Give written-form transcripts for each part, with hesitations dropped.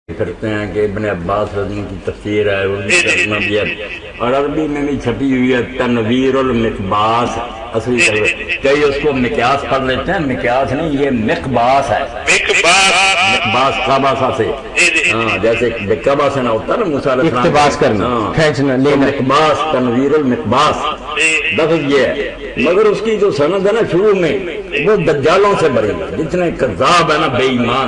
کرتے ہیں کہ ابن عباس رضی کی تفسیر ہے اردو ترجمہ بھی ہے اور عربی میں بھی چھپی ہوئی ہے تنویر المقباس اصلی کئی اس کو مقیاس پڑھ لیتے ہیں، مقیاس نہیں یہ مقباس ہے، مقباس قاباسہ سے، ہاں جیسے قاباسہ نہ ہوتا ہے نا موسیٰ علیہ السلام اقتباس کرنا کھینچنا لینا، مقباس تنویر المقباس لفظ یہ ہے، مگر اس کی جو سند ہے نا شروع میں وہ دجالوں سے بھری ہے، جتنے کذاب ہے نا بے ایمان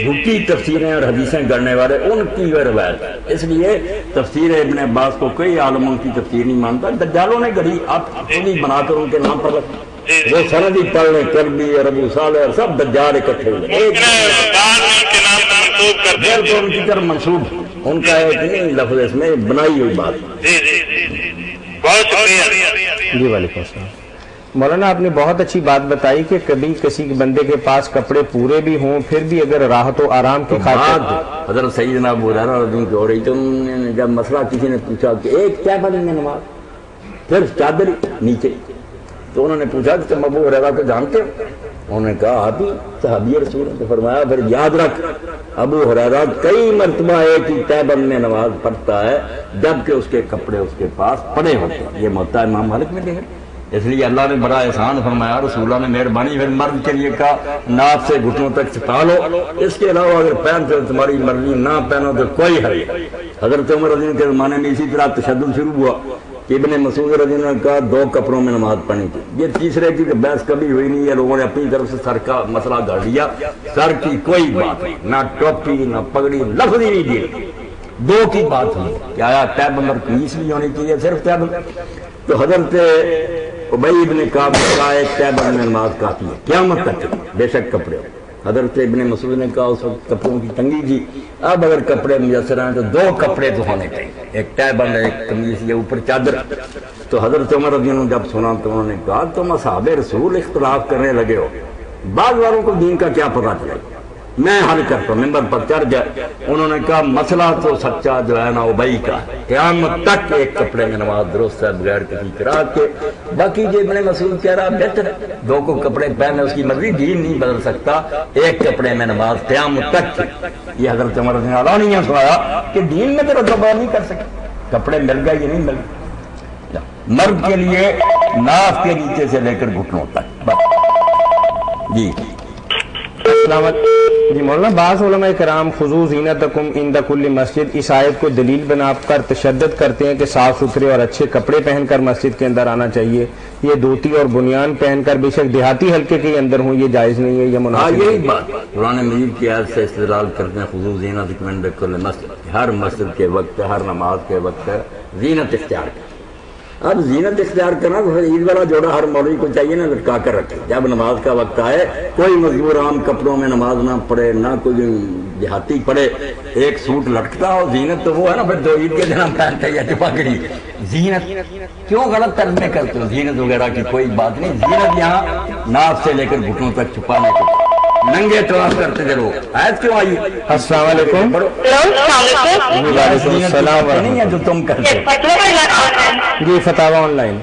جھوٹی تفسیریں اور حدیثیں گڑنے والے ان کی روایت، اس لیے تفسیر ابن عباس کو کئی عالموں کی تفسیر نہیں مانتا، دجالوں نے گڑی آپ خود ہی بنا کر ان کے نام پر وہ سند ہی پڑھ لیں، کربی اور ابو صالح اور سب دجال اکٹھے ہوئے ان کی طرف منسوب، ان کا ایک نہیں لفظ اس میں بنائی ہوئی بات۔ جی وعلیکم السلام۔ مولانا آپ نے بہت اچھی بات بتائی کہ کبھی کسی بندے کے پاس کپڑے پورے بھی ہوں پھر بھی اگر راحت و آرام کی خاطر حضرت سیدنا ابو ہریرہ رضی اللہ عنہ ہو رہی تو انہوں نے جب مسئلہ کسی نے پوچھا کہ ایک کیا پڑھیں گے نماز پھر چادر نیچے، تو انہوں نے پوچھا کہ تم ابو ہریرہ کو جانتے ہو؟ انہوں نے کہا آپ ہی صحابی رسول ہیں، تو فرمایا پھر یاد رکھ ابو ہریرہ کئی مرتبہ ایک ہی تہبند میں نماز پڑھتا ہے جبکہ اس کے کپڑے اس کے پاس پڑے ہوتے ہیں، یہ موطا امام مالک میں دیکھیں، اس لیے اللہ نے بڑا احسان فرمایا، رسول اللہ نے مہربانی پھر مرد کے لیے کہا ناف سے گھٹنوں تک چھپا لو، اس کے علاوہ اگر پہنتے ہو تمہاری مرضی نہ پہنو تو کوئی حرج نہیں۔ حضرت عمر رضی اللہ کے زمانے میں اسی طرح تشدد شروع ہوا کہ ابن مسعود رضی اللہ عنہ کا 2 کپڑوں میں نماز پڑھنی تھی، یہ تیسرے کی بحث کبھی ہوئی نہیں ہے، لوگوں نے اپنی طرف سے سر کا مسئلہ گھڑ لیا، سر کی کوئی بات نہیں، نہ ٹوپی نہ پگڑی لفظ ہی نہیں دی، 2 کی بات ہوئی کہ آیا تہبند اور قمیص بھی ہونی چاہیے صرف تہبند، تو حضرت ابی ابن کعب کا ایک تہبند میں نماز کافی ہے قیامت تک بے شک کپڑے، حضرت ابن مسعود نے کہا اس وقت کپڑوں کی تنگی تھی، اب اگر کپڑے میسر ہیں تو 2 کپڑے تو ہونے چاہیے، ایک تہبند ایک قمیص یا اوپر چادر۔ تو حضرت عمر رضی اللہ عنہ جب سنا تو انہوں نے کہا تم اصحاب رسول اختلاف کرنے لگے ہو، بعض والوں کو دین کا کیا پتہ چلے، میں حل کرتا ہوں، ممبر پر چڑھ جائے، انہوں نے کہا مسئلہ تو سچا جو ہے نا ابی کا، قیامت تک ایک کپڑے میں نماز درست ہے بغیر کسی قرات کے، باقی جو ابن مسعود کہہ رہا بہتر ہے 2 کو کپڑے پہنے اس کی مرضی، دین نہیں بدل سکتا، ایک کپڑے میں نماز قیامت تک، یہ حضرت عمر رضی اللہ عنہ نے سنایا کہ دین میں تو دبا نہیں کر سکتے، کپڑے مل گئے یہ نہیں مل گئے، مرد کے لیے ناف کے نیچے سے لے کر گھٹنوں تک۔ جی السلام علیکم۔ جی مولانا بعض علماء کرام خضوع زینتکم عند کل مسجد اس آیت کو دلیل بنا کر تشدد کرتے ہیں کہ صاف ستھرے اور اچھے کپڑے پہن کر مسجد کے اندر آنا چاہیے، یہ دھوتی اور بنیان پہن کر بے شک دیہاتی حلقے کے اندر ہوں یہ جائز نہیں ہے، یہ مناسب یہی بات قرآن مجید کی آیت سے استدلال کرتے ہیں خضوع زینتکم عند کل مسجد، ہر مسجد کے وقت ہر نماز کے وقت زینت اختیار کریں۔ اب زینت اختیار کرنا تو عید والا جوڑا ہر مولوی کو چاہیے نا لٹکا کر رکھے، جب نماز کا وقت آئے کوئی مزدور عام کپڑوں میں نماز نہ پڑھے نہ کوئی دیہاتی پڑھے، ایک سوٹ لٹکتا ہو، زینت تو وہ ہے نا پھر 2 عید کے دن ہم پہنتے ہیں یا پگڑی، زینت کیوں غلط طرز میں کرتے ہو، زینت وغیرہ کی کوئی بات نہیں، زینت یہاں ناف سے لے کر گھٹنوں تک چھپانے کو، ننگے طواف کرتے تھے لوگ، آیت کیوں آئی؟ السلام علیکم۔ وعلیکم السلام نہیں ہے جو تم کرتے ہو۔ جی فتاوی آن لائن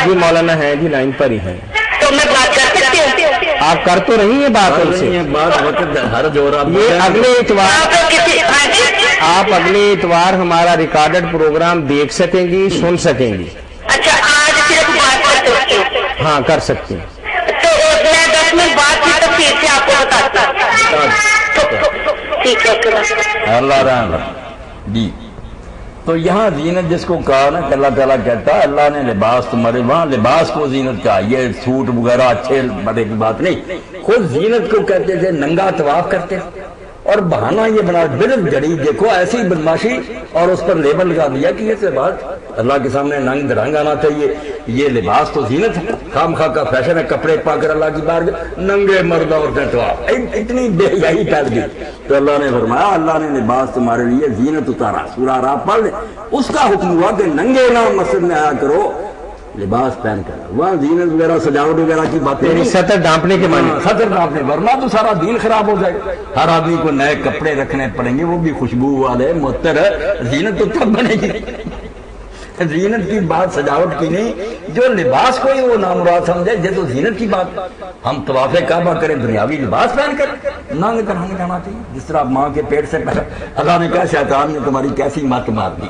جی مولانا ہے جی لائن پر ہی ہیں، تو میں بات کر سکتی ہوں؟ آپ کر تو رہی ہیں بات ان سے، بات وقت ہر جوڑا یہ اگلے اتوار آپ اگلے اتوار ہمارا ریکارڈڈ پروگرام دیکھ سکیں گی، سن سکیں گی۔ اچھا آج صرف بات کر سکتی ہوں؟ ہاں کر سکتی ہیں۔ تو میں 10 منٹ بعد کی تفصیل سے آپ کو بتاتا ہوں، ٹھیک ہے؟ اللہ رحم جی۔ تو یہاں زینت جس کو کہا نا کہ اللہ تعالیٰ کہتا ہے اللہ نے لباس تمہارے، وہاں لباس کو زینت کہا، یہ سوٹ وغیرہ اچھے بڑے کی بات نہیں، خود زینت کو کہتے تھے ننگا طواف کرتے، اور بہانہ یہ بنا بلد جڑی دیکھو ایسی بدماشی اور اس پر لیبل لگا دیا کہ یہ لباس اللہ کے سامنے ننگ درنگ آنا چاہیے، یہ لباس تو زینت ہے، خام خواہ کا فیشن ہے کپڑے پا کر اللہ کی بارگاہ ننگے مرد عورتیں طواف، اتنی بے حیائی پھیل گئی، تو اللہ نے فرمایا اللہ نے لباس تمہارے لیے زینت اتارا، سورہ اعراف پڑھ لیں، اس کا حکم ہوا کہ ننگے نہ مسجد میں آیا کرو لباس پہن کر، وہاں زینت وغیرہ سجاوٹ وغیرہ کی باتیں نہیں، سطر ڈانپنے کے معنی، سطر ڈانپنے، ورنہ تو سارا دین خراب ہو جائے گا، ہر آدمی کو نئے کپڑے رکھنے پڑیں گے وہ بھی خوشبو والے معطر، زینت تو تب بنے گی زینت کی بات سجاوٹ کی نہیں، جو لباس کوئی وہ نامراد سمجھے، یہ تو زینت کی بات۔ ہم طواف کعبہ کریں دنیاوی لباس پہن کر، ننگ کر ہمیں جانا چاہیے، جس طرح ماں کے پیٹ سے پہلے اللہ نے کہا شیطان نے تمہاری کیسی مت مار دی۔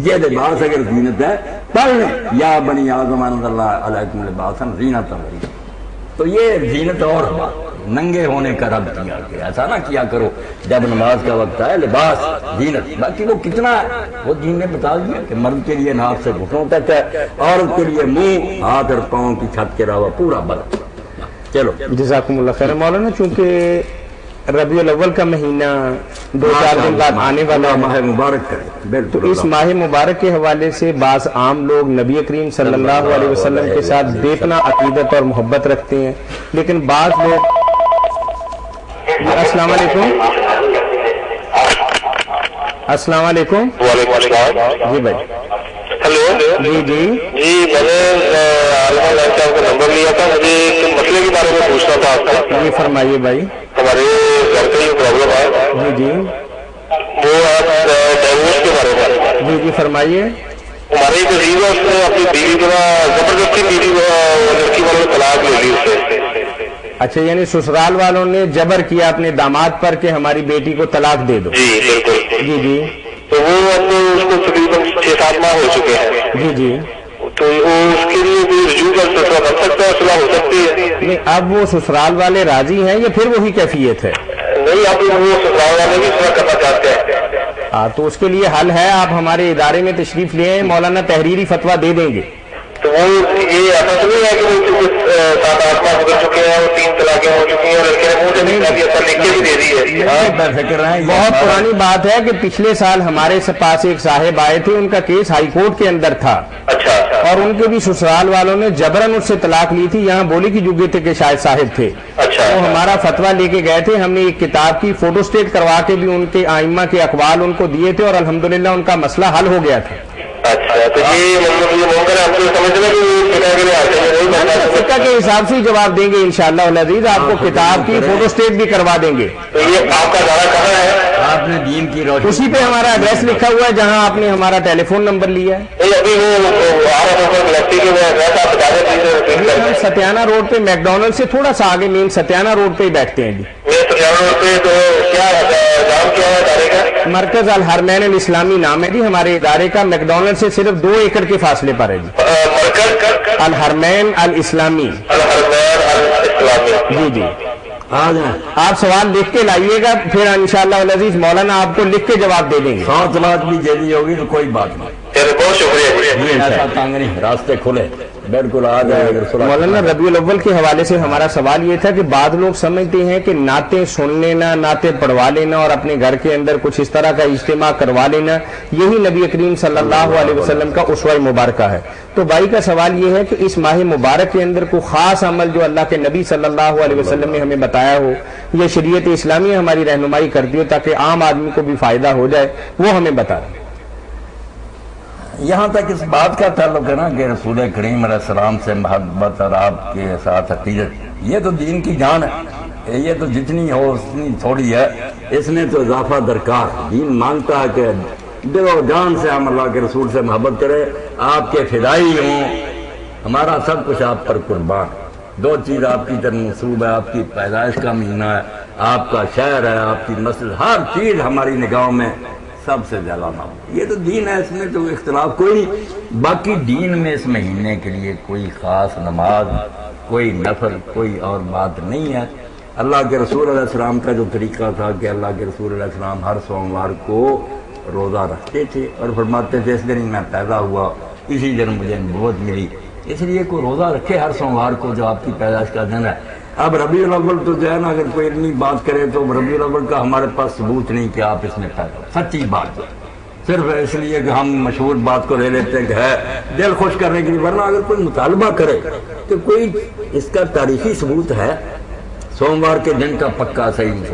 یہ لباس اگر زینت ہے پڑھ لیں، یا بنی آدم انزل اللہ علیکم لباسا زینۃ، تو یہ زینت اور ننگے ہونے کا رب کیا کہ ایسا نہ کیا کرو جب نماز کا وقت ہے، لباس زینت۔ باقی وہ کتنا ہے وہ دین نے بتا دیا کہ مرد کے لیے ناک سے گھٹنوں تک ہے، عورت کے لیے منہ، ہاتھ اور پاؤں کی چھت کے علاوہ پورا بدن۔ چلو جزاکم اللہ خیر مولانا، چونکہ ربیع الاول کا مہینہ 2-4 دن بعد آنے والا ماہ مبارک کرے، تو بالکل اس ماہ مبارک کے حوالے سے بعض عام لوگ نبی کریم صلی اللہ علیہ وسلم کے ساتھ بے پناہ عقیدت اور محبت رکھتے ہیں، لیکن بعض لوگ السلام علیکم، السلام علیکم، وعلیکم السلام جی بھائی، ہیلو جی جی جی، میں نے عالم اللہ صاحب کا نمبر لیا تھا، مجھے ایک مسئلے کے بارے میں پوچھنا تھا آپ سے۔ جی فرمائیے بھائی۔ ہمارے گھر کا یہ پرابلم ہے، جی جی وہ ڈائیورس کے بارے میں۔ جی جی فرمائیے۔ ہمارے ایک عزیز ہے، اس نے اپنی بیوی کو زبردستی بیوی لڑکی والوں نے طلاق لے لی اس سے۔ اچھا، یعنی سسرال والوں نے جبر کیا اپنے داماد پر کہ ہماری بیٹی کو طلاق دے دو۔ جی بالکل جی جی تو وہ اب اس کو تقریباً 6-7 ماہ ہو چکے ہیں، جی جی تو وہ اس کے لیے کوئی رجوع کا فیصلہ بن سکتا ہے، صلاح ہو سکتی ہے؟ نہیں، اب وہ سسرال والے راضی ہیں یا پھر وہی کیفیت ہے؟ نہیں، اب وہ سسرال والے بھی صلاح کرنا چاہتے ہیں۔ تو اس کے لیے حل ہے، آپ ہمارے ادارے میں تشریف لے آئیں، مولانا تحریری فتویٰ دے دیں گے۔ تو وہ یہ ایسا تو نہیں ہے کہ وہ 7-8 ماہ گزر چکے ہیں اور 3 طلاقیں ہو چکی ہیں اور لڑکے نے منہ سے نکال دیا، لکھ کے بھی دے دی ہے؟ فکر رہے ہیں، بہت پرانی بات ہے کہ پچھلے سال ہمارے پاس ایک صاحب آئے تھے، ان کا کیس ہائی کورٹ کے اندر تھا، اچھا اور ان کے بھی سسرال والوں نے جبرن اس سے طلاق لی تھی، یہاں بولی کی جگہ تھے کہ شاید صاحب تھے، اچھا وہ ہمارا فتویٰ لے کے گئے تھے، ہم نے ایک کتاب کی فوٹو سٹیٹ کروا کے بھی ان کے آئمہ کے اقوال ان کو دیے تھے، اور الحمدللہ ان کا مسئلہ حل ہو گیا تھا۔ اچھا، تو یہ مطلب یہ ممکن ہے آپ کو سمجھنا کہ یہ فقہ کے لیے آتے ہیں، نہیں بننا فقہ کے حساب سے ہی جواب دیں گے انشاءاللہ العزیز، آپ کو کتاب کی فوٹو سٹیٹ بھی کروا دیں گے۔ تو یہ آپ کا ادارہ کہاں ہے؟ آپ نے دین کی روشنی، اسی پہ ہمارا ایڈریس لکھا ہوا ہے جہاں آپ نے ہمارا ٹیلی فون نمبر لیا ہے۔ نہیں، ابھی وہ گلیکسی کے ایڈریس آپ بتا دیں۔ ہم ستیانہ روڈ پہ میکڈونلڈ سے تھوڑا سا آگے مین ستیانہ روڈ پہ ہی بیٹھتے ہیں جی۔ میں سجاوڑ پہ تو کیا نام کیا ہے ادارے کا؟ مرکز الحرمین الاسلامی نام ہے جی ہمارے ادارے کا، میکڈونلڈ سے صرف 2 ایکڑ کے فاصلے پر ہے جی، مرکز الحرمین الاسلامی۔ الحرمین الاسلامی۔ جی جی، آ جائیں، آپ سوال لکھ کے لائیے گا، پھر انشاءاللہ العزیز مولانا آپ کو لکھ کے جواب دے دیں گے۔ 100 طلاق بھی دے دی ہوگی تو کوئی بات نہیں، چلے بہت شکریہ۔ ایسا تنگ نہیں، راستے کھلے، بالکل آ جائے۔ اگر صلاح مولانا ربیع الاول کے حوالے سے ہمارا سوال یہ تھا کہ بعض لوگ سمجھتے ہیں کہ نعتیں سن لینا، نعتیں پڑھوا لینا اور اپنے گھر کے اندر کچھ اس طرح کا اجتماع کروا لینا، یہی نبی کریم صلی اللہ علیہ وسلم کا اسوہ مبارکہ ہے۔ تو بھائی کا سوال یہ ہے کہ اس ماہ مبارک کے اندر کوئی خاص عمل جو اللہ کے نبی صلی اللہ علیہ وسلم نے ہمیں بتایا ہو، یا شریعت اسلامی ہماری رہنمائی کرتی ہو تاکہ عام آدمی کو بھی فائدہ ہو جائے، وہ ہمیں بتا دیں۔ یہاں تک اس بات کا تعلق ہے نا کہ رسول کریم علیہ السلام سے محبت اور آپ کے ساتھ عقیدت، یہ تو دین کی جان ہے، یہ تو جتنی ہو اتنی تھوڑی ہے، اس میں تو اضافہ درکار۔ دین مانگتا ہے کہ دل و جان سے ہم اللہ کے رسول سے محبت کریں، آپ کے فدائی ہوں، ہمارا سب کچھ آپ پر قربان۔ 2 چیز آپ کی طرف منسوب ہے، آپ کی پیدائش کا مہینہ ہے، آپ کا شہر ہے، آپ کی مسجد، ہر چیز ہماری نگاہوں میں سب سے زیادہ معلوم۔ یہ تو دین ہے، اس میں تو اختلاف کوئی نہیں۔ باقی دین میں اس مہینے کے لیے کوئی خاص نماز، کوئی نفل، کوئی اور بات نہیں ہے۔ اللہ کے رسول علیہ السلام کا جو طریقہ تھا کہ اللہ کے رسول علیہ السلام ہر سوموار کو روزہ رکھتے تھے اور فرماتے تھے اس دن میں پیدا ہوا، اسی دن مجھے نبوت ملی، اس لیے کوئی روزہ رکھے ہر سوموار کو جو آپ کی پیدائش کا دن ہے۔ اب ربیع الاول تو جو ہے نا، اگر کوئی علمی بات کرے تو ربیع الاول کا ہمارے پاس ثبوت نہیں کہ آپ اس میں پیدا ہو، سچی بات ہے، صرف اس لیے کہ ہم مشہور بات کو لے لیتے ہیں کہ ہے دل خوش کرنے کے لیے، ورنہ اگر کوئی مطالبہ کرے تو کوئی اس کا تاریخی ثبوت ہے سوموار کے دن کا پکا صحیح